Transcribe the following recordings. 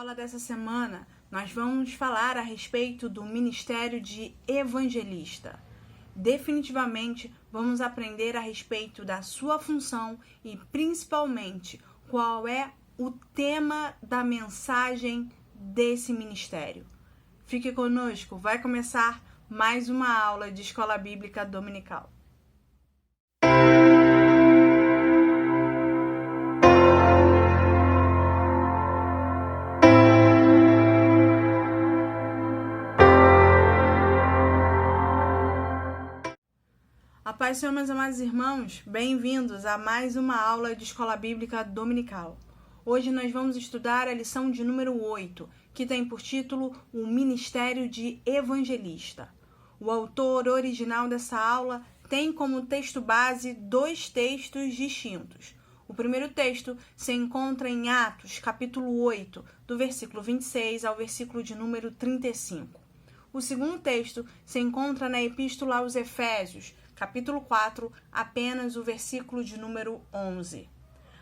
aula dessa semana, nós vamos falar a respeito do ministério de evangelista. Definitivamente, vamos aprender a respeito da sua função e, principalmente, qual é o tema da mensagem desse ministério. Fique conosco, vai começar mais uma aula de Escola Bíblica Dominical. A paz do Senhor, meus amados irmãos, bem-vindos a mais uma aula de Escola Bíblica Dominical. Hoje nós vamos estudar a lição de número 8, que tem por título o Ministério de Evangelista. O autor original dessa aula tem como texto base dois textos distintos. O primeiro texto se encontra em Atos, capítulo 8, do versículo 26 ao versículo de número 35. O segundo texto se encontra na Epístola aos Efésios, capítulo 4, apenas o versículo de número 11.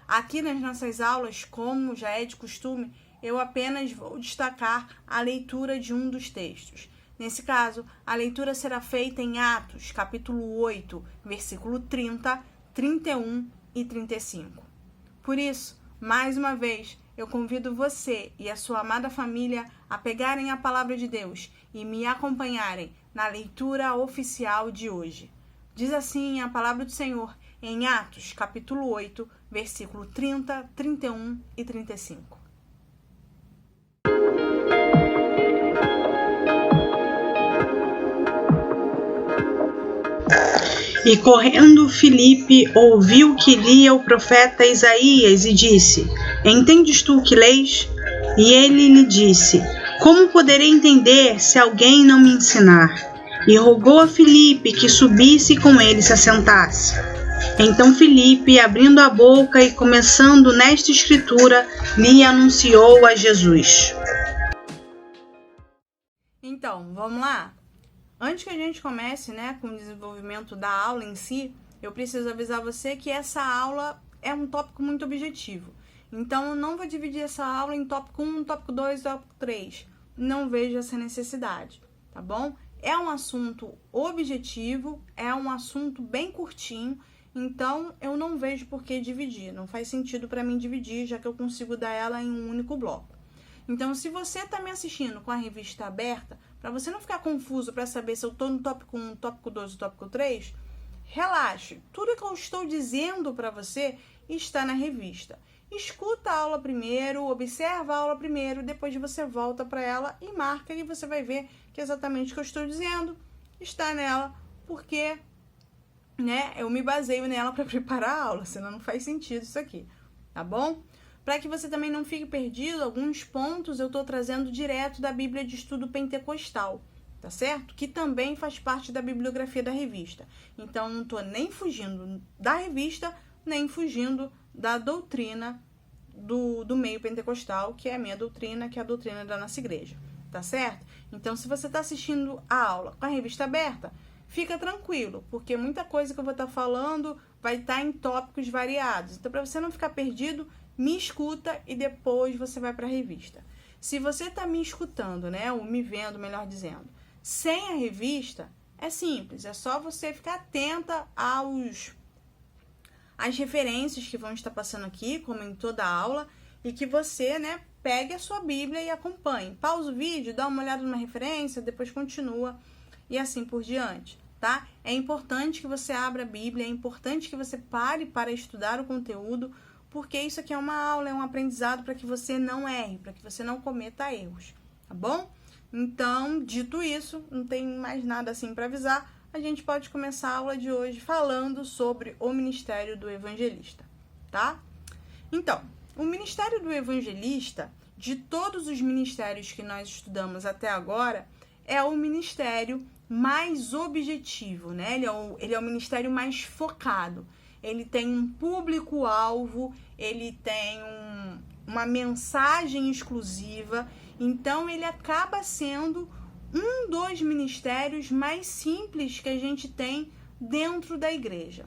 Aqui nas nossas aulas, como já é de costume, eu apenas vou destacar a leitura de um dos textos. Nesse caso, a leitura será feita em Atos, capítulo 8, versículo 30, 31 e 35. Por isso, mais uma vez, eu convido você e a sua amada família a pegarem a palavra de Deus e me acompanharem na leitura oficial de hoje. Diz assim a palavra do Senhor em Atos, capítulo 8, versículo 30, 31 e 35. E correndo Filipe ouviu que lia o profeta Isaías e disse: Entendes tu o que lês? E ele lhe disse: Como poderei entender se alguém não me ensinar? E rogou a Filipe que subisse e com ele se assentasse. Então Filipe, abrindo a boca e começando nesta escritura, lhe anunciou a Jesus. Então, vamos lá? Antes que a gente comece, com o desenvolvimento da aula em si, eu preciso avisar você que essa aula é um tópico muito objetivo. Então, eu não vou dividir essa aula em tópico 1, tópico 2 e tópico 3. Não vejo essa necessidade, tá bom? É um assunto objetivo, é um assunto bem curtinho, então eu não vejo por que dividir. Não faz sentido para mim dividir, já que eu consigo dar ela em um único bloco. Então, se você está me assistindo com a revista aberta, para você não ficar confuso para saber se eu estou no tópico 1, tópico 2 ou tópico 3, relaxe. Tudo que eu estou dizendo para você está na revista. Escuta a aula primeiro, observa a aula primeiro, depois você volta para ela e marca e você vai ver que exatamente o que eu estou dizendo está nela, porque eu me baseio nela para preparar a aula, senão não faz sentido isso aqui, tá bom? Para que você também não fique perdido, alguns pontos eu estou trazendo direto da Bíblia de Estudo Pentecostal, tá certo? Que também faz parte da bibliografia da revista. Então, não estou nem fugindo da revista, nem fugindo da doutrina do meio pentecostal, que é a minha doutrina, que é a doutrina da nossa igreja, tá certo? Então, se você está assistindo a aula com a revista aberta, fica tranquilo, porque muita coisa que eu vou estar falando vai estar em tópicos variados. Então, para você não ficar perdido, me escuta e depois você vai para a revista. Se você está me escutando, ou me vendo, melhor dizendo, sem a revista, é simples, é só você ficar atenta às referências que vão estar passando aqui, como em toda a aula, e que você, pegue a sua Bíblia e acompanhe. Pausa o vídeo, dá uma olhada numa referência, depois continua e assim por diante, tá? É importante que você abra a Bíblia, é importante que você pare para estudar o conteúdo, porque isso aqui é uma aula, é um aprendizado para que você não erre, para que você não cometa erros, tá bom? Então, dito isso, não tem mais nada assim para avisar, a gente pode começar a aula de hoje falando sobre o ministério do evangelista, tá? Então, o ministério do evangelista, de todos os ministérios que nós estudamos até agora, é o ministério mais objetivo, Ele é o ministério mais focado. Ele tem um público-alvo, ele tem uma mensagem exclusiva, então ele acaba sendo um dos ministérios mais simples que a gente tem dentro da igreja.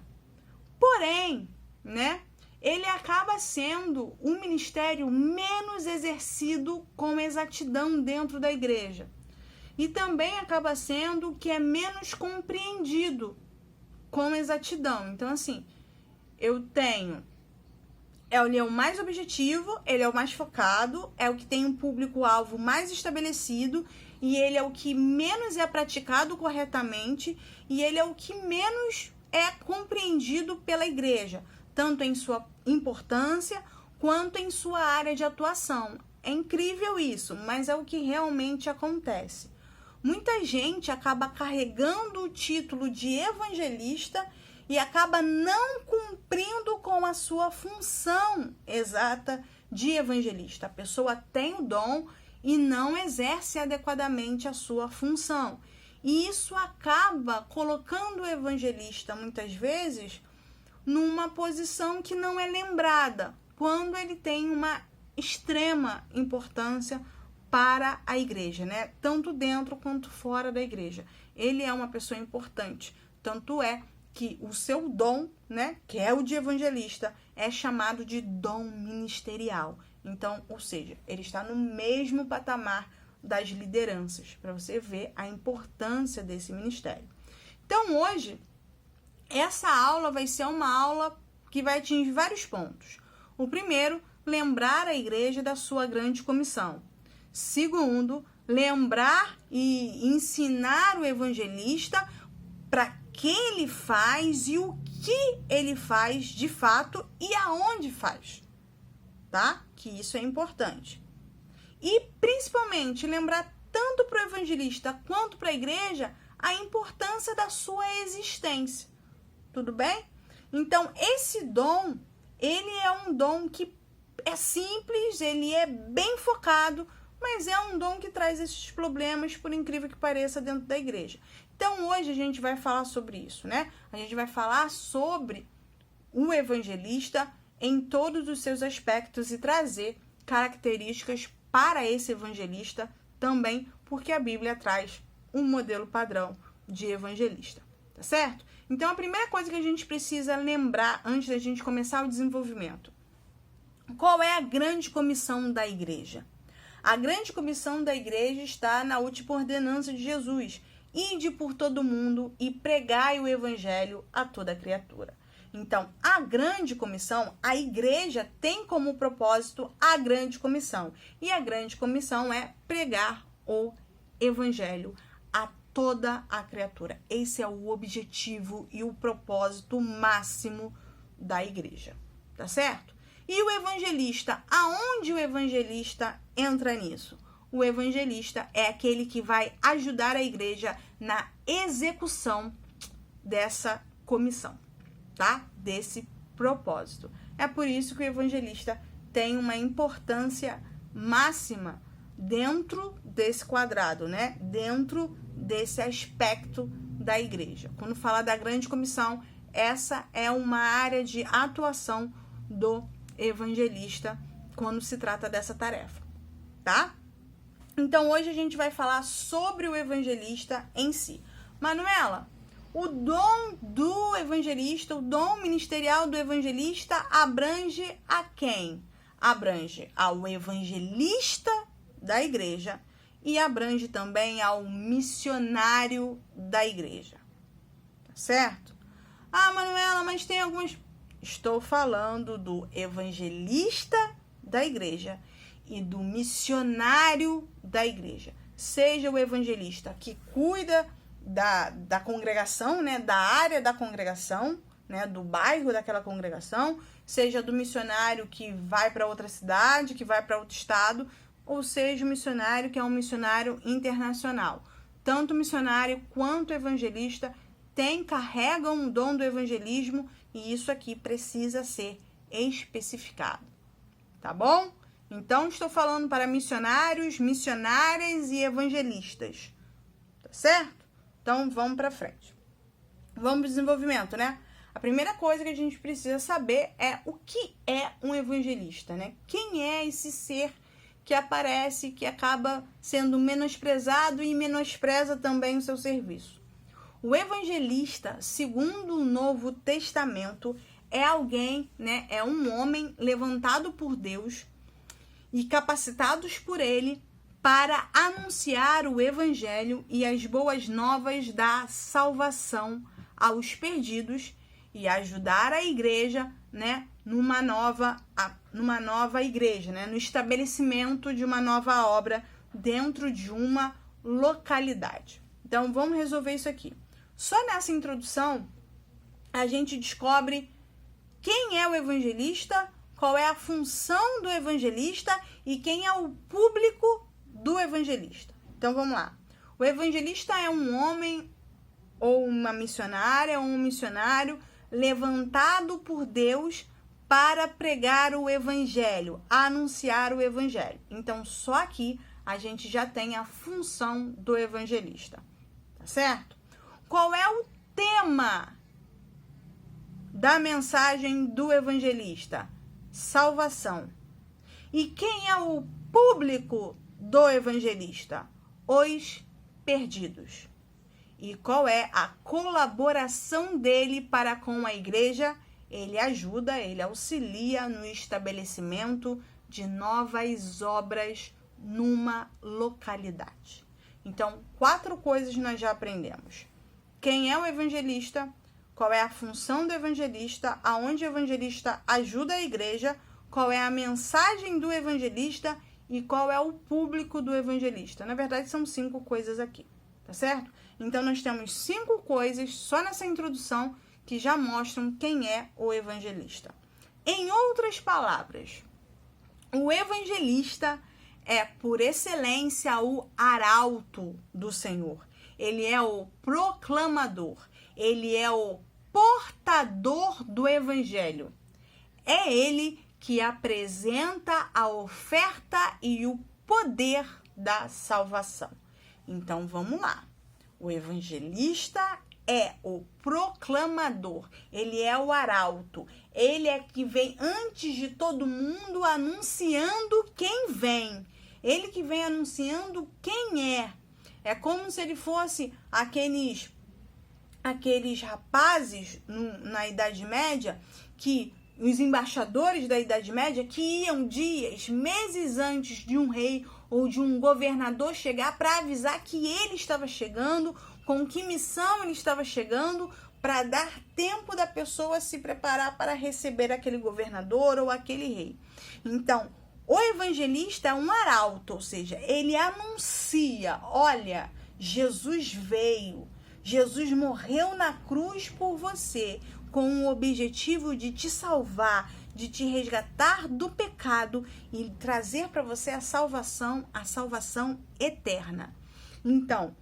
Porém, ele acaba sendo um ministério menos exercido com exatidão dentro da igreja. E também acaba sendo o que é menos compreendido com exatidão. Então, assim, ele é o mais objetivo, ele é o mais focado, é o que tem um público-alvo mais estabelecido, e ele é o que menos é praticado corretamente, e ele é o que menos é compreendido pela igreja, tanto em sua importância quanto em sua área de atuação. É incrível isso, mas é o que realmente acontece. Muita gente acaba carregando o título de evangelista e acaba não cumprindo com a sua função exata de evangelista. A pessoa tem o dom e não exerce adequadamente a sua função. E isso acaba colocando o evangelista, muitas vezes, numa posição que não é lembrada, quando ele tem uma extrema importância para a igreja, né? Tanto dentro quanto fora da igreja. Ele é uma pessoa importante. Tanto é que o seu dom, né, que é o de evangelista, é chamado de dom ministerial. Então, ou seja, ele está no mesmo patamar das lideranças, para você ver a importância desse ministério. Então, hoje, essa aula vai ser uma aula que vai atingir vários pontos. O primeiro, lembrar a igreja da sua grande comissão. Segundo, lembrar e ensinar o evangelista para quem ele faz e o que ele faz de fato e aonde faz, tá? Que isso é importante. E, principalmente, lembrar tanto para o evangelista quanto para a igreja a importância da sua existência. Tudo bem? Então, esse dom, ele é um dom que é simples, ele é bem focado, mas é um dom que traz esses problemas, por incrível que pareça, dentro da igreja. Então, hoje a gente vai falar sobre isso, né? A gente vai falar sobre o evangelista em todos os seus aspectos e trazer características para esse evangelista também, porque a Bíblia traz um modelo padrão de evangelista, tá certo? Então, a primeira coisa que a gente precisa lembrar antes da gente começar o desenvolvimento: qual é a grande comissão da igreja? A grande comissão da igreja está na última ordenança de Jesus: ide por todo mundo e pregai o evangelho a toda criatura. Então, a grande comissão, a igreja tem como propósito a grande comissão. E a grande comissão é pregar o evangelho a toda a criatura. Esse é o objetivo e o propósito máximo da igreja, tá certo? E o evangelista, aonde o evangelista entra nisso? O evangelista é aquele que vai ajudar a igreja na execução dessa comissão, tá? Desse propósito. É por isso que o evangelista tem uma importância máxima dentro desse quadrado, né? Dentro desse aspecto da igreja. Quando fala da grande comissão, essa é uma área de atuação do evangelista quando se trata dessa tarefa, tá? Então, hoje a gente vai falar sobre o evangelista em si. Manuela, o dom do evangelista, o dom ministerial do evangelista abrange a quem? Abrange ao evangelista da igreja e abrange também ao missionário da igreja. Tá certo? Ah, Manuela, mas tem algumas... Estou falando do evangelista da igreja e do missionário da igreja. Seja o evangelista que cuida da congregação, né, da área da congregação, né, do bairro daquela congregação, seja do missionário que vai para outra cidade, que vai para outro estado, ou seja o missionário que é um missionário internacional. Tanto o missionário quanto o evangelista carregam o dom do evangelismo, e isso aqui precisa ser especificado, tá bom? Então, estou falando para missionários, missionárias e evangelistas, tá certo? Então, vamos para frente. Vamos para o desenvolvimento, né? A primeira coisa que a gente precisa saber é o que é um evangelista, né? Quem é esse ser que aparece, que acaba sendo menosprezado e menospreza também o seu serviço? O evangelista, segundo o Novo Testamento, é alguém, né? É um homem levantado por Deus e capacitados por ele para anunciar o evangelho e as boas novas da salvação aos perdidos e ajudar a igreja, né, numa nova igreja, né, no estabelecimento de uma nova obra dentro de uma localidade. Então, vamos resolver isso aqui. Só nessa introdução, a gente descobre quem é o evangelista, qual é a função do evangelista e quem é o público do evangelista. Então, vamos lá. O evangelista é um homem ou uma missionária ou um missionário levantado por Deus para pregar o evangelho, anunciar o evangelho. Então, só aqui a gente já tem a função do evangelista, tá certo? Qual é o tema da mensagem do evangelista? Salvação. E quem é o público do evangelista? Os perdidos. E qual é a colaboração dele para com a igreja? Ele ajuda, ele auxilia no estabelecimento de novas obras numa localidade. Então, 4 coisas nós já aprendemos. Quem é o evangelista? Qual é a função do evangelista? Aonde o evangelista ajuda a igreja? Qual é a mensagem do evangelista? E qual é o público do evangelista? Na verdade, são 5 coisas aqui, tá certo? Então, nós temos 5 coisas só nessa introdução que já mostram quem é o evangelista. Em outras palavras, o evangelista é, por excelência, o arauto do Senhor. Ele é o proclamador. Ele é o portador do evangelho. É ele que apresenta a oferta e o poder da salvação. Então, vamos lá. O evangelista é o proclamador, ele é o arauto, ele é que vem antes de todo mundo anunciando quem vem, ele que vem anunciando quem é. É como se ele fosse aqueles rapazes na Idade Média, que os embaixadores da Idade Média que iam dias, meses antes de um rei ou de um governador chegar para avisar que ele estava chegando, com que missão ele estava chegando, para dar tempo da pessoa se preparar para receber aquele governador ou aquele rei. Então, o evangelista é um arauto, ou seja, ele anuncia, olha, Jesus veio, Jesus morreu na cruz por você, com o objetivo de te salvar, de te resgatar do pecado e trazer para você a salvação eterna. Então,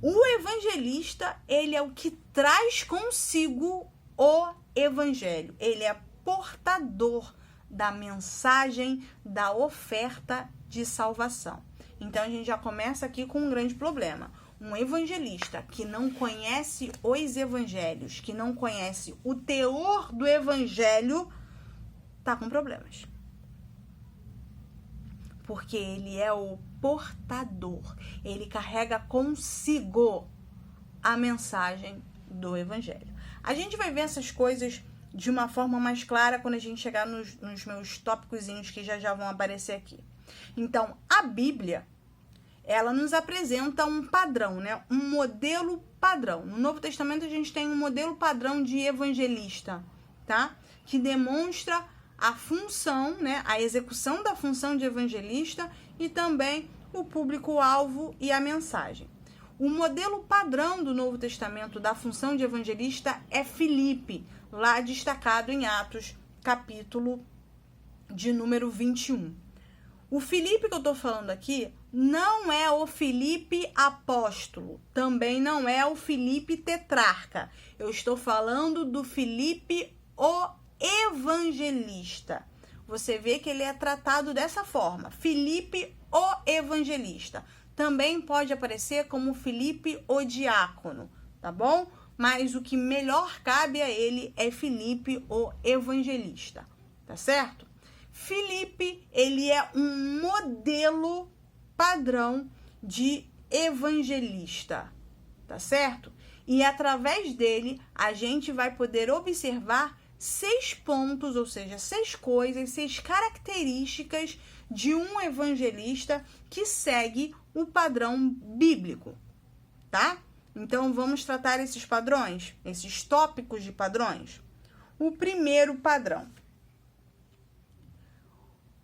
o evangelista, ele é o que traz consigo o evangelho. Ele é portador da mensagem, da oferta de salvação. Então, a gente já começa aqui com um grande problema. Um evangelista que não conhece os evangelhos, que não conhece o teor do evangelho, tá com problemas. Porque ele é o portador, ele carrega consigo a mensagem do evangelho. A gente vai ver essas coisas de uma forma mais clara quando a gente chegar nos meus tópicozinhos que já vão aparecer aqui. Então, a Bíblia, ela nos apresenta um padrão, né? Um modelo padrão. No Novo Testamento a gente tem um modelo padrão de evangelista, tá? Que demonstra a função, né? A execução da função de evangelista e também o público-alvo e a mensagem. O modelo padrão do Novo Testamento da função de evangelista é Filipe, lá destacado em Atos, capítulo de número 21. O Filipe que eu estou falando aqui não é o Filipe apóstolo, também não é o Filipe tetrarca. Eu estou falando do Filipe o evangelista. Você vê que ele é tratado dessa forma, Filipe o evangelista. Também pode aparecer como Filipe o diácono, tá bom? Mas o que melhor cabe a ele é Filipe o evangelista, tá certo? Filipe, ele é um modelo padrão de evangelista, tá certo? E através dele, a gente vai poder observar 6 pontos, ou seja, 6 coisas, 6 características de um evangelista que segue o padrão bíblico, tá? Então, vamos tratar esses padrões, esses tópicos de padrões. O primeiro padrão.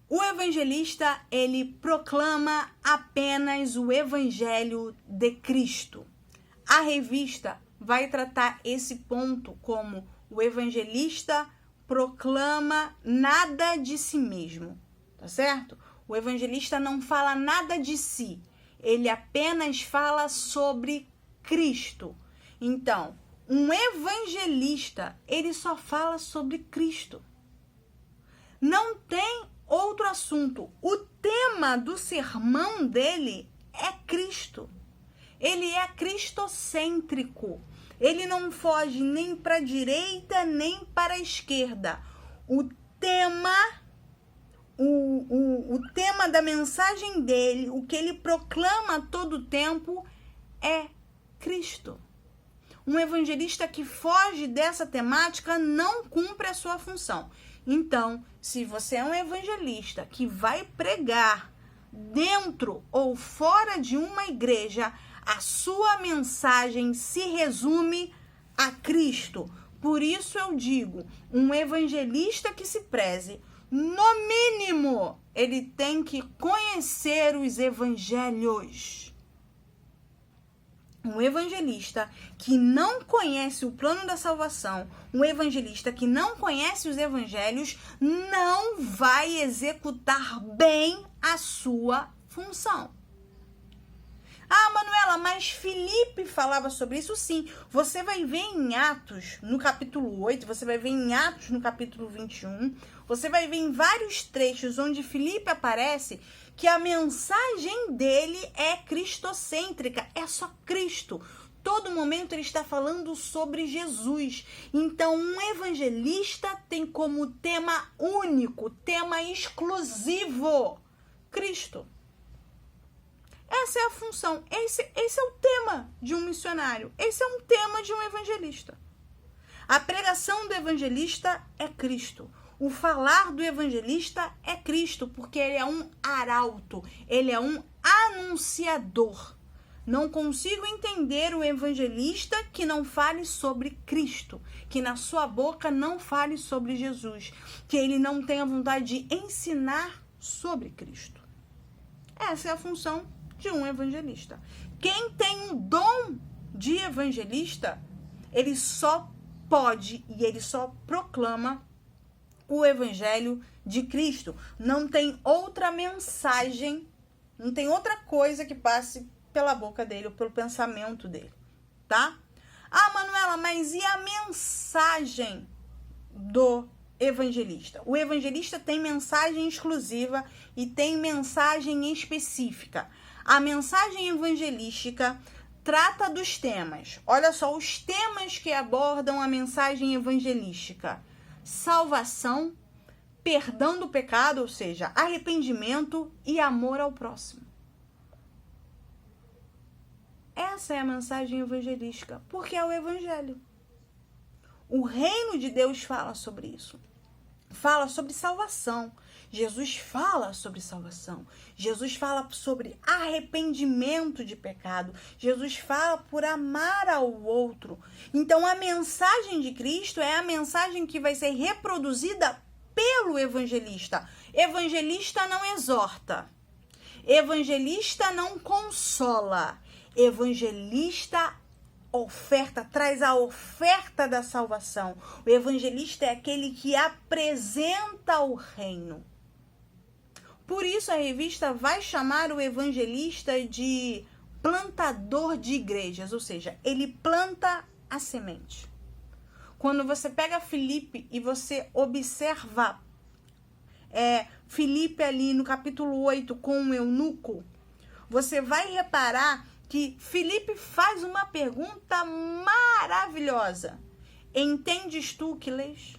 O evangelista, ele proclama apenas o evangelho de Cristo. A revista vai tratar esse ponto como o evangelista proclama nada de si mesmo, tá certo? O evangelista não fala nada de si, ele apenas fala sobre Cristo. Então, um evangelista, ele só fala sobre Cristo. Não tem outro assunto. O tema do sermão dele é Cristo. Ele é cristocêntrico. Ele não foge nem para a direita, nem para a esquerda. O tema da mensagem dele, o que ele proclama a todo tempo é Cristo. Um evangelista que foge dessa temática não cumpre a sua função. Então, se você é um evangelista que vai pregar dentro ou fora de uma igreja, a sua mensagem se resume a Cristo. Por isso eu digo, um evangelista que se preze, no mínimo, ele tem que conhecer os evangelhos. Um evangelista que não conhece o plano da salvação, um evangelista que não conhece os evangelhos, não vai executar bem a sua função. Ah, Manuela, mas Filipe falava sobre isso? Sim. Você vai ver em Atos, no capítulo 8, você vai ver em Atos, no capítulo 21, você vai ver em vários trechos onde Filipe aparece que a mensagem dele é cristocêntrica, é só Cristo. Todo momento ele está falando sobre Jesus. Então, um evangelista tem como tema único, tema exclusivo, Cristo. Essa é a função, esse é o tema de um missionário, esse é um tema de um evangelista. A pregação do evangelista é Cristo. O falar do evangelista é Cristo, porque ele é um arauto, ele é um anunciador. Não consigo entender o evangelista que não fale sobre Cristo, que na sua boca não fale sobre Jesus, que ele não tenha vontade de ensinar sobre Cristo. Essa é a função de um evangelista. Quem tem um dom de evangelista, ele só pode e ele só proclama o evangelho de Cristo. Não tem outra mensagem, não tem outra coisa que passe pela boca dele ou pelo pensamento dele, tá? Ah, Manuela, mas e a mensagem do evangelista? O evangelista tem mensagem exclusiva e tem mensagem específica. A mensagem evangelística trata dos temas. Olha só os temas que abordam a mensagem evangelística: salvação, perdão do pecado, ou seja, arrependimento e amor ao próximo. Essa é a mensagem evangelística, porque é o evangelho. O reino de Deus fala sobre isso. Fala sobre salvação. Jesus fala sobre salvação. Jesus fala sobre arrependimento de pecado. Jesus fala por amar ao outro. Então, a mensagem de Cristo é a mensagem que vai ser reproduzida pelo evangelista. Evangelista não exorta. Evangelista não consola. Evangelista traz a oferta da salvação. O evangelista é aquele que apresenta o reino. Por isso a revista vai chamar o evangelista de plantador de igrejas, ou seja, ele planta a semente. Quando você pega Filipe e você observa Filipe ali no capítulo 8 com o eunuco, você vai reparar que Filipe faz uma pergunta maravilhosa. Entendes tu o que lês?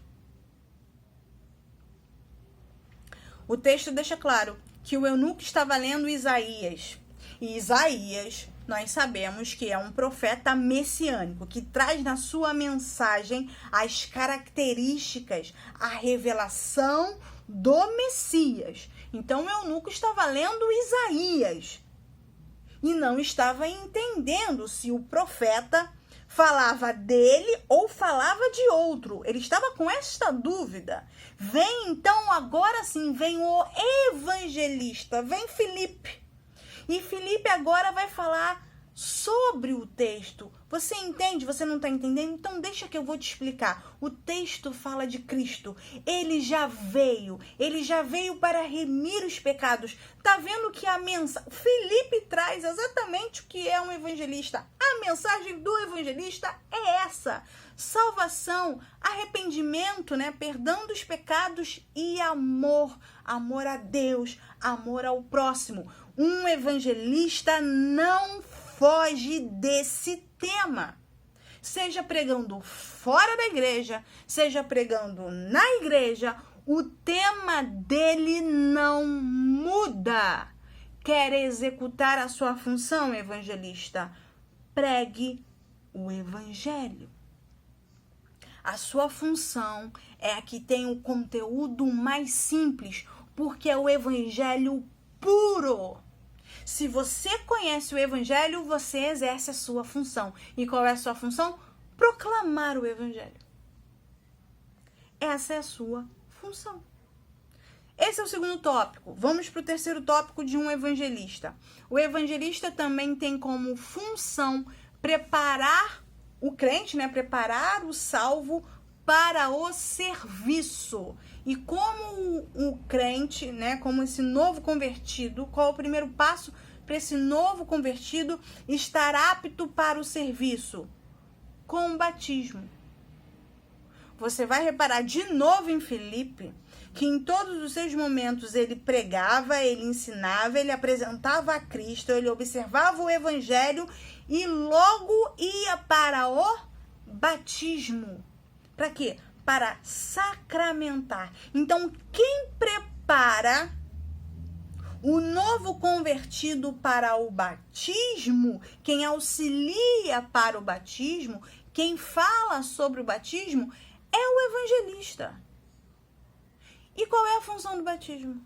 O texto deixa claro que o eunuco estava lendo Isaías. E Isaías nós sabemos que é um profeta messiânico, que traz na sua mensagem as características, a revelação do Messias. Então, o eunuco estava lendo Isaías e não estava entendendo se o profeta falava dele ou falava de outro. Ele estava com esta dúvida. Vem então, agora sim, vem o evangelista, vem Filipe. E Filipe agora vai falar sobre o texto. Você entende? Você não está entendendo? Então deixa que eu vou te explicar. O texto fala de Cristo. Ele já veio para remir os pecados. Tá vendo que a mensagem... Filipe traz exatamente o que é um evangelista. A mensagem do evangelista é essa. Salvação, arrependimento, né? Perdão dos pecados e amor. Amor a Deus, amor ao próximo. Um evangelista não foge desse tema. Seja pregando fora da igreja, seja pregando na igreja, o tema dele não muda. Quer executar a sua função, evangelista? Pregue o evangelho. A sua função é a que tem o conteúdo mais simples, porque é o evangelho puro. Se você conhece o evangelho, você exerce a sua função. E qual é a sua função? Proclamar o evangelho. Essa é a sua função. Esse é o segundo tópico. Vamos para o terceiro tópico de um evangelista. O evangelista também tem como função preparar o crente, né? Preparar o salvo para o serviço. E como o crente, né, como esse novo convertido, qual é o primeiro passo para esse novo convertido estar apto para o serviço? Com o batismo. Você vai reparar de novo em Filipe que em todos os seus momentos ele pregava, ele ensinava, ele apresentava a Cristo, ele observava o evangelho e logo ia para o batismo. Para quê? Para sacramentar. Então, quem prepara o novo convertido para o batismo, quem auxilia para o batismo, quem fala sobre o batismo, é o evangelista. E qual é a função do batismo?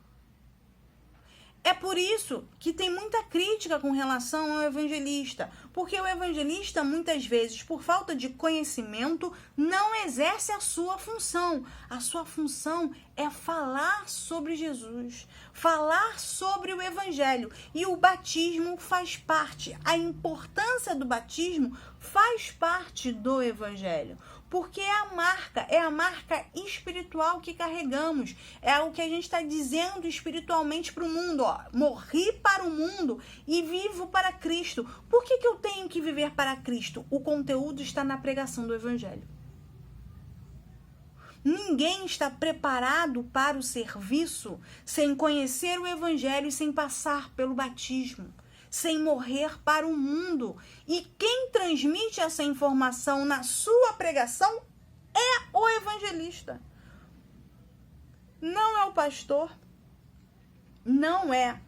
É por isso que tem muita crítica com relação ao evangelista, porque o evangelista, muitas vezes, por falta de conhecimento, não exerce a sua função. A sua função é falar sobre Jesus, falar sobre o evangelho. E o batismo faz parte, a importância do batismo faz parte do evangelho. Porque é a marca espiritual que carregamos. É o que a gente está dizendo espiritualmente para o mundo. Ó. Morri para o mundo e vivo para Cristo. Por que eu tenho que viver para Cristo? O conteúdo está na pregação do evangelho. Ninguém está preparado para o serviço sem conhecer o evangelho e sem passar pelo batismo, sem morrer para o mundo. E quem transmite essa informação na sua pregação é o evangelista. Não é o pastor, não é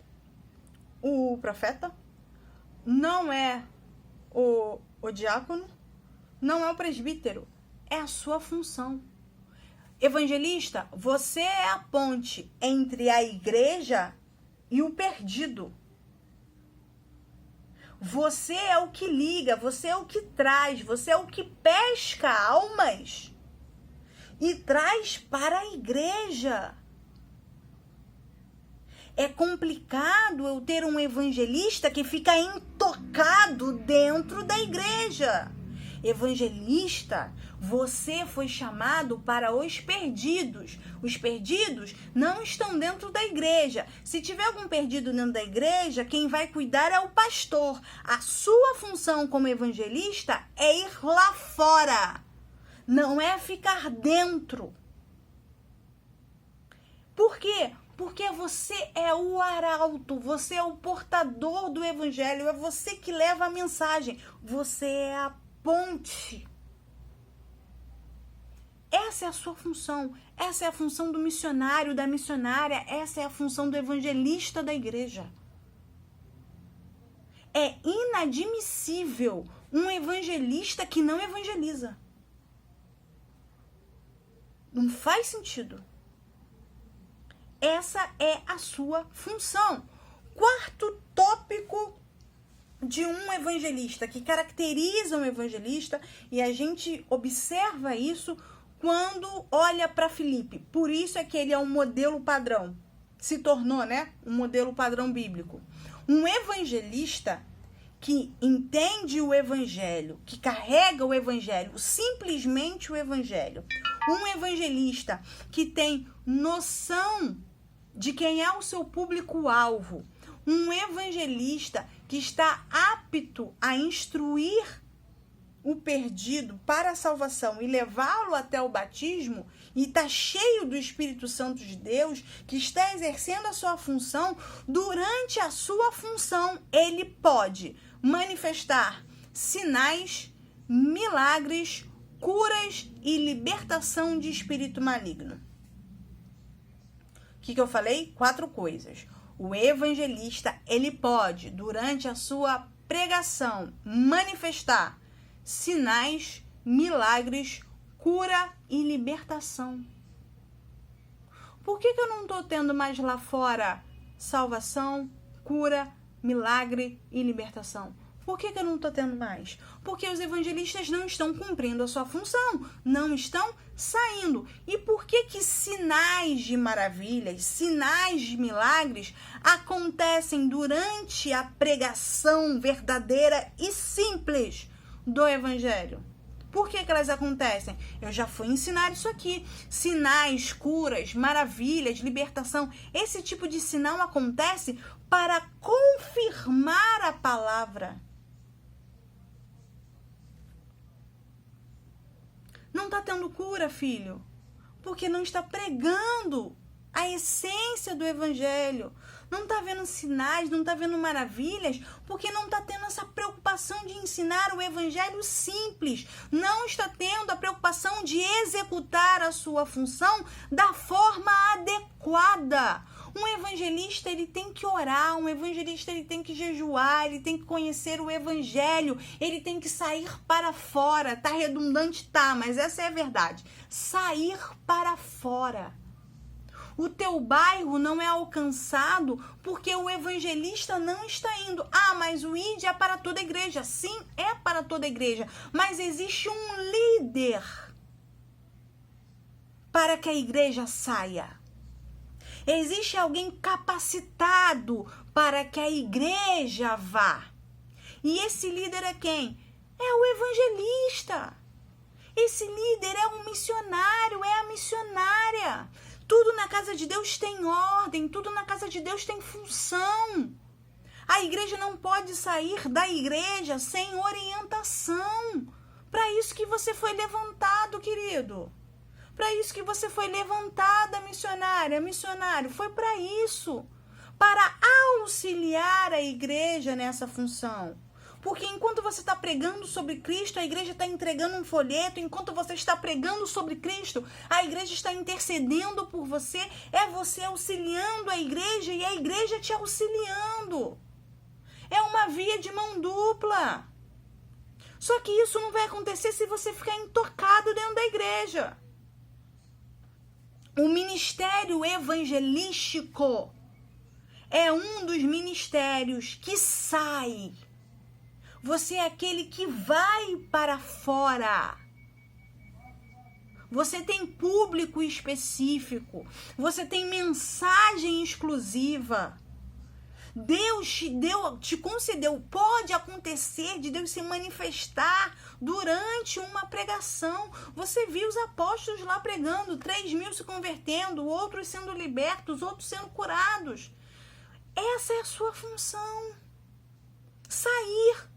o profeta, não é o diácono, não é o presbítero. É a sua função. Evangelista, você é a ponte entre a igreja e o perdido. Você é o que liga, você é o que traz, você é o que pesca almas e traz para a igreja. É complicado eu ter um evangelista que fica intocado dentro da igreja. Evangelista, você foi chamado para os perdidos. Os perdidos não estão dentro da igreja. Se tiver algum perdido dentro da igreja, quem vai cuidar é o pastor. A sua função como evangelista é ir lá fora. Não é ficar dentro. Por quê? Porque você é o arauto, você é o portador do evangelho, é você que leva a mensagem. Você é a ponte. Essa é a sua função, essa é a função do missionário, da missionária, essa é a função do evangelista da igreja. É inadmissível um evangelista que não evangeliza. Não faz sentido. Essa é a sua função. Quarto tópico de um evangelista, que caracteriza um evangelista, e a gente observa isso quando olha para Filipe. Por isso é que ele é um modelo padrão. Se tornou, né, um modelo padrão bíblico. Um evangelista que entende o evangelho, que carrega o evangelho, simplesmente o evangelho. Um evangelista que tem noção de quem é o seu público-alvo. Um evangelista que está apto a instruir o perdido para a salvação e levá-lo até o batismo, e está cheio do Espírito Santo de Deus, que está exercendo a sua função. Durante a sua função, ele pode manifestar sinais, milagres, curas e libertação de espírito maligno. O que eu falei? 4 coisas. O evangelista, ele pode, durante a sua pregação, manifestar sinais, milagres, cura e libertação. Por que eu não estou tendo mais lá fora salvação, cura, milagre e libertação? Por que eu não estou tendo mais? Porque os evangelistas não estão cumprindo a sua função, não estão saindo. E por que sinais de maravilhas, sinais de milagres acontecem durante a pregação verdadeira e simples do evangelho? Por que elas acontecem? Eu já fui ensinar isso aqui. Sinais, curas, maravilhas, libertação. Esse tipo de sinal acontece para confirmar a palavra. Não está tendo cura, filho, porque não está pregando a essência do evangelho. Não está vendo sinais, não está vendo maravilhas, porque não está tendo essa preocupação de ensinar o evangelho simples. Não está tendo a preocupação de executar a sua função da forma adequada. Um evangelista, ele tem que orar, um evangelista, ele tem que jejuar, ele tem que conhecer o evangelho, ele tem que sair para fora. Tá redundante? Tá, mas essa é a verdade. Sair para fora. O teu bairro não é alcançado porque o evangelista não está indo. Ah, mas o ID é para toda a igreja. Sim, é para toda a igreja. Mas existe um líder para que a igreja saia. Existe alguém capacitado para que a igreja vá. E esse líder é quem? É o evangelista. Esse líder é um missionário, é a missionária. Tudo na casa de Deus tem ordem, tudo na casa de Deus tem função. A igreja não pode sair da igreja sem orientação. Para isso que você foi levantado, querido. Para isso que você foi levantada, missionária, missionário. Foi para isso. Para auxiliar a igreja nessa função. Porque enquanto você está pregando sobre Cristo, a igreja está entregando um folheto. Enquanto você está pregando sobre Cristo, a igreja está intercedendo por você. É você auxiliando a igreja e a igreja te auxiliando. É uma via de mão dupla. Só que isso não vai acontecer se você ficar intocado dentro da igreja. O ministério evangelístico é um dos ministérios que sai. Você é aquele que vai para fora. Você tem público específico. Você tem mensagem exclusiva. Deus te concedeu. Pode acontecer de Deus se manifestar durante uma pregação. Você viu os apóstolos lá pregando, 3.000 se convertendo, outros sendo libertos, outros sendo curados. Essa é a sua função. Sair.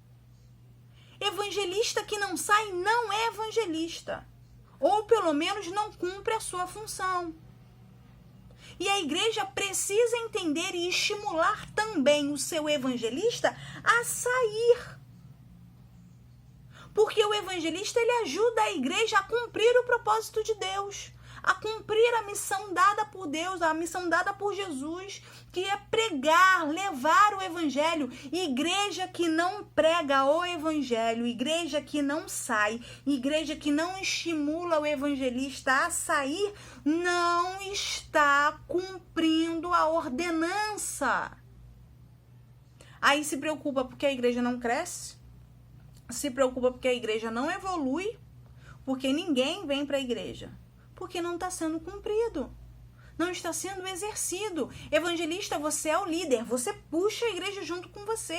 Evangelista que não sai não é evangelista. Ou pelo menos não cumpre a sua função. E a igreja precisa entender e estimular também o seu evangelista a sair. Porque o evangelista, ele ajuda a igreja a cumprir o propósito de Deus. a cumprir a missão dada por Deus, a missão dada por Jesus, que é pregar, levar o evangelho. Igreja que não prega o evangelho, igreja que não sai, igreja que não estimula o evangelista a sair, não está cumprindo a ordenança. Aí se preocupa porque a igreja não cresce, se preocupa porque a igreja não evolui, porque ninguém vem para a igreja, porque não está sendo cumprido, não está sendo exercido. Evangelista, você é o líder, você puxa a igreja junto com você.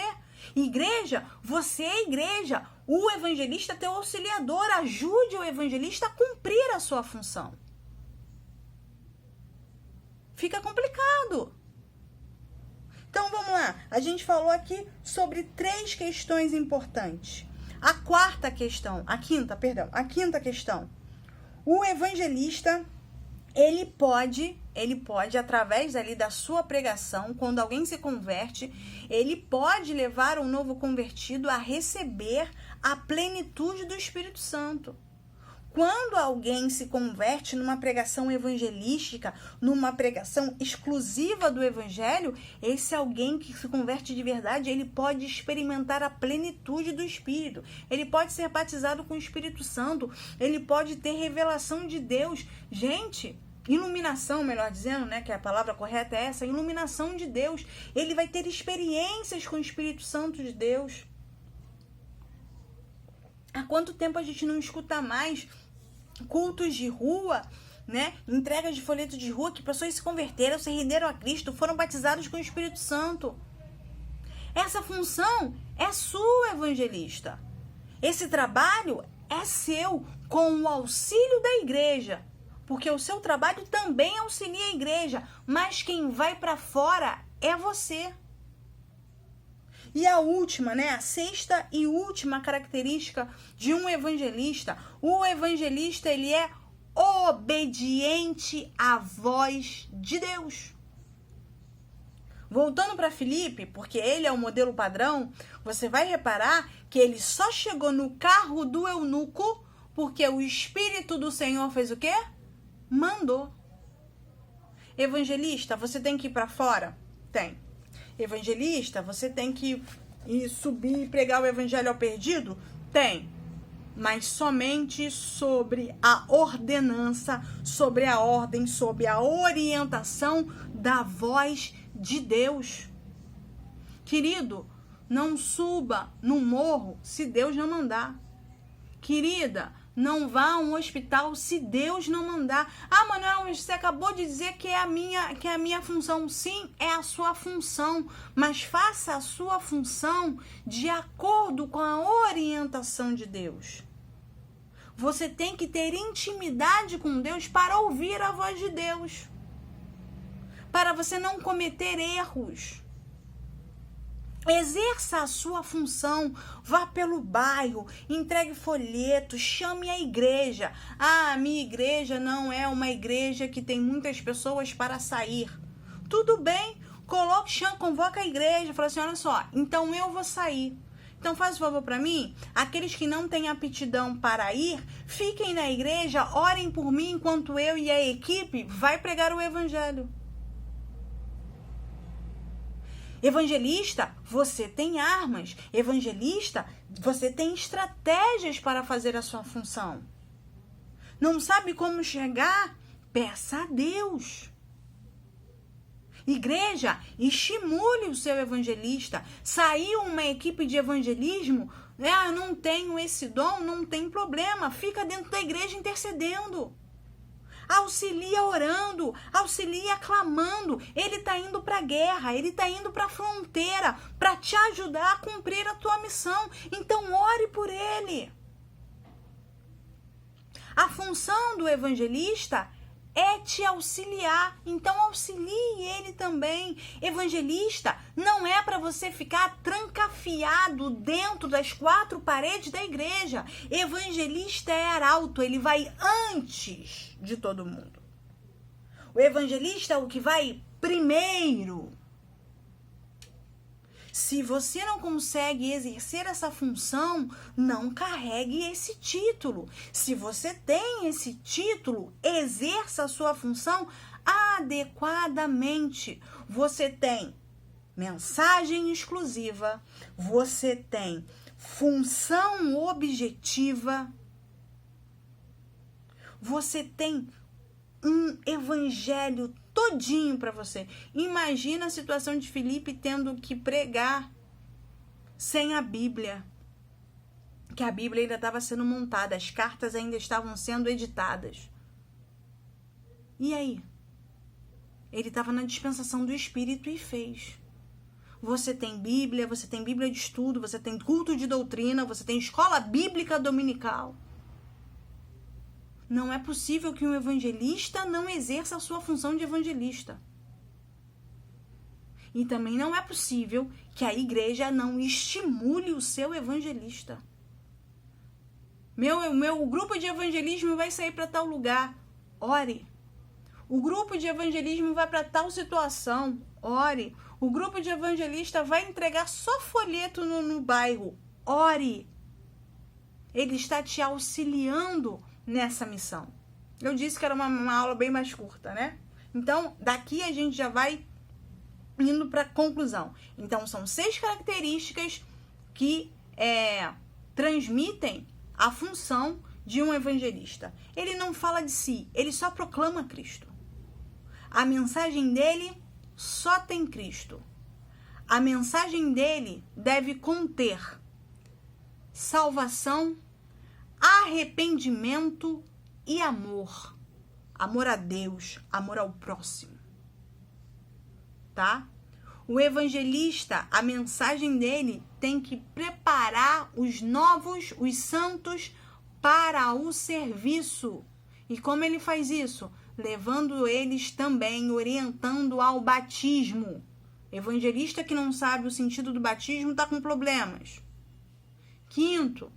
Igreja, você é a igreja, o evangelista é teu auxiliador, ajude o evangelista a cumprir a sua função. Fica complicado. Então vamos lá, a gente falou aqui sobre 3 questões importantes. A quinta questão. O evangelista, ele pode, através ali da sua pregação, quando alguém se converte, ele pode levar um novo convertido a receber a plenitude do Espírito Santo. Quando alguém se converte numa pregação evangelística, numa pregação exclusiva do evangelho, esse alguém que se converte de verdade, ele pode experimentar a plenitude do Espírito. Ele pode ser batizado com o Espírito Santo, ele pode ter revelação de Deus. Gente, iluminação, melhor dizendo, né, que a palavra correta é essa, iluminação de Deus. Ele vai ter experiências com o Espírito Santo de Deus. Há quanto tempo a gente não escuta mais cultos de rua, né? Entregas de folheto de rua, que pessoas se converteram, se renderam a Cristo, foram batizados com o Espírito Santo. Essa função é sua, evangelista. Esse trabalho é seu, com o auxílio da igreja, porque o seu trabalho também auxilia a igreja, mas quem vai para fora é você. E a última, né, a 6ª e última característica de um evangelista, o evangelista, ele é obediente à voz de Deus. Voltando para Filipe, porque ele é o modelo padrão, você vai reparar que ele só chegou no carro do eunuco porque o Espírito do Senhor fez o quê? Mandou. Evangelista, você tem que ir para fora? Tem. Evangelista, você tem que ir subir e pregar o evangelho ao perdido? Tem. Mas somente sobre a ordenança, sobre a ordem, sobre a orientação da voz de Deus. Querido, não suba no morro se Deus não mandar. Querida, não vá a um hospital se Deus não mandar. Ah, Manuel, você acabou de dizer que é a minha função. Sim, é a sua função. Mas faça a sua função de acordo com a orientação de Deus. Você tem que ter intimidade com Deus para ouvir a voz de Deus. Para você não cometer erros. Exerça a sua função, vá pelo bairro, entregue folhetos, chame a igreja. Ah, a minha igreja não é uma igreja que tem muitas pessoas para sair. Tudo bem, convoca a igreja, fala assim, olha só, então eu vou sair. Então faz um favor para mim, aqueles que não têm aptidão para ir, fiquem na igreja, orem por mim enquanto eu e a equipe vai pregar o evangelho. Evangelista, você tem armas. Evangelista, você tem estratégias para fazer a sua função. Não sabe como chegar? Peça a Deus. Igreja, estimule o seu evangelista. Saiu uma equipe de evangelismo, eu não tenho esse dom, não tem problema. Fica dentro da igreja intercedendo. Auxilia orando, auxilia clamando. Ele está indo para a guerra, ele está indo para a fronteira para te ajudar a cumprir a tua missão. Então ore por ele. A função do evangelista é te auxiliar, então auxilie ele também. Evangelista não é para você ficar trancafiado dentro das 4 paredes da igreja. Evangelista é arauto, ele vai antes de todo mundo. O evangelista é o que vai primeiro. Se você não consegue exercer essa função, não carregue esse título. Se você tem esse título, exerça a sua função adequadamente. Você tem mensagem exclusiva, você tem função objetiva, você tem um evangelho todinho para você. Imagina a situação de Filipe tendo que pregar sem a Bíblia, que a Bíblia ainda estava sendo montada, as cartas ainda estavam sendo editadas. E aí? Ele estava na dispensação do Espírito e fez. Você tem Bíblia de estudo, você tem culto de doutrina, você tem escola bíblica dominical. Não é possível que um evangelista não exerça a sua função de evangelista. E também não é possível que a igreja não estimule o seu evangelista. Meu grupo de evangelismo vai sair para tal lugar. Ore. O grupo de evangelismo vai para tal situação. Ore. O grupo de evangelista vai entregar só folheto no bairro. Ore. Ele está te auxiliando nessa missão. Eu disse que era uma aula bem mais curta, né? Então, daqui a gente já vai indo para a conclusão. Então, são 6 características que transmitem a função de um evangelista. Ele não fala de si, ele só proclama Cristo. A mensagem dele só tem Cristo. A mensagem dele deve conter salvação, arrependimento e amor. Amor a Deus, amor ao próximo. Tá? O evangelista, a mensagem dele tem que preparar os novos, os santos, para o serviço. E como ele faz isso? Levando eles também, orientando ao batismo. Evangelista que não sabe o sentido do batismo está com problemas. 5º,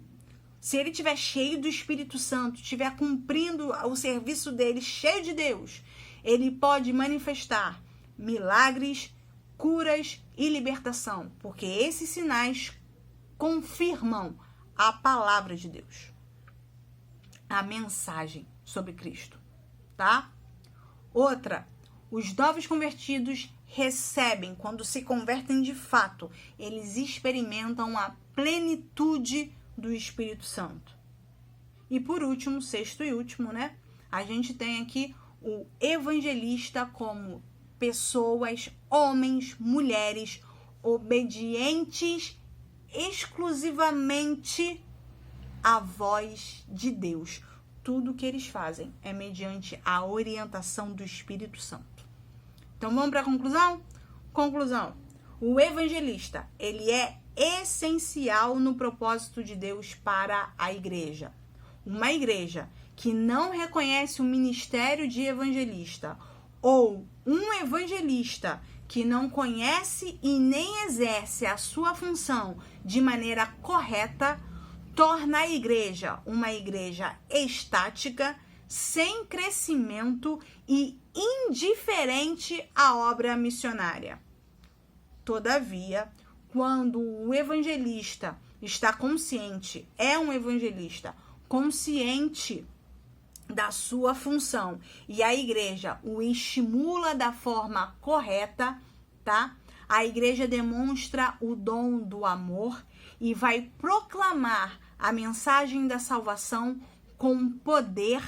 se ele estiver cheio do Espírito Santo, estiver cumprindo o serviço dele, cheio de Deus, ele pode manifestar milagres, curas e libertação, porque esses sinais confirmam a palavra de Deus, a mensagem sobre Cristo, tá? Outra, os novos convertidos recebem, quando se convertem de fato, eles experimentam a plenitude do Espírito Santo. E por último, 6º e último, né? A gente tem aqui o evangelista como pessoas, homens, mulheres, obedientes exclusivamente à voz de Deus. Tudo que eles fazem é mediante a orientação do Espírito Santo. Então vamos para a conclusão? Conclusão. O evangelista, ele é essencial no propósito de Deus para a igreja. Uma igreja que não reconhece o ministério de evangelista ou um evangelista que não conhece e nem exerce a sua função de maneira correta, torna a igreja uma igreja estática, sem crescimento e indiferente à obra missionária. Todavia, quando o evangelista está consciente, é um evangelista consciente da sua função e a igreja o estimula da forma correta, tá? A igreja demonstra o dom do amor e vai proclamar a mensagem da salvação com poder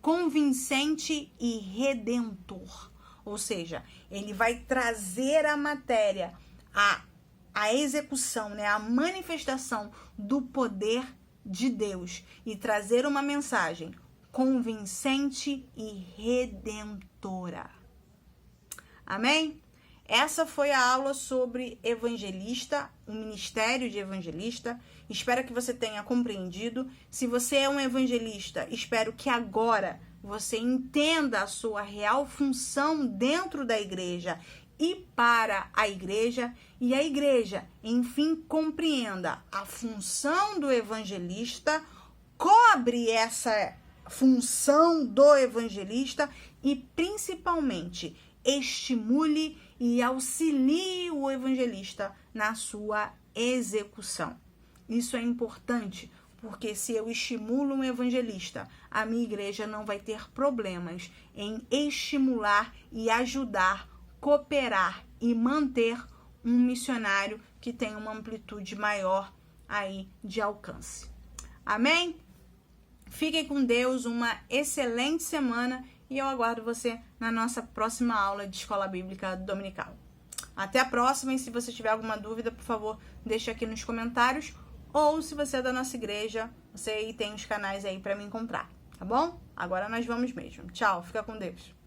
convincente e redentor. Ou seja, ele vai trazer a matéria, a execução, né, a manifestação do poder de Deus e trazer uma mensagem convincente e redentora. Amém? Essa foi a aula sobre evangelista, o ministério de evangelista. Espero que você tenha compreendido. Se você é um evangelista, espero que agora você entenda a sua real função dentro da igreja e para a igreja, e a igreja, enfim, compreenda a função do evangelista, cobre essa função do evangelista e, principalmente, estimule e auxilie o evangelista na sua execução. Isso é importante, porque se eu estimulo um evangelista, a minha igreja não vai ter problemas em estimular e ajudar, cooperar e manter um missionário que tem uma amplitude maior aí de alcance. Amém? Fiquem com Deus, uma excelente semana e eu aguardo você na nossa próxima aula de Escola Bíblica Dominical. Até a próxima, e se você tiver alguma dúvida, por favor, deixe aqui nos comentários, ou se você é da nossa igreja, você aí tem os canais aí para me encontrar, tá bom? Agora nós vamos mesmo. Tchau, fica com Deus.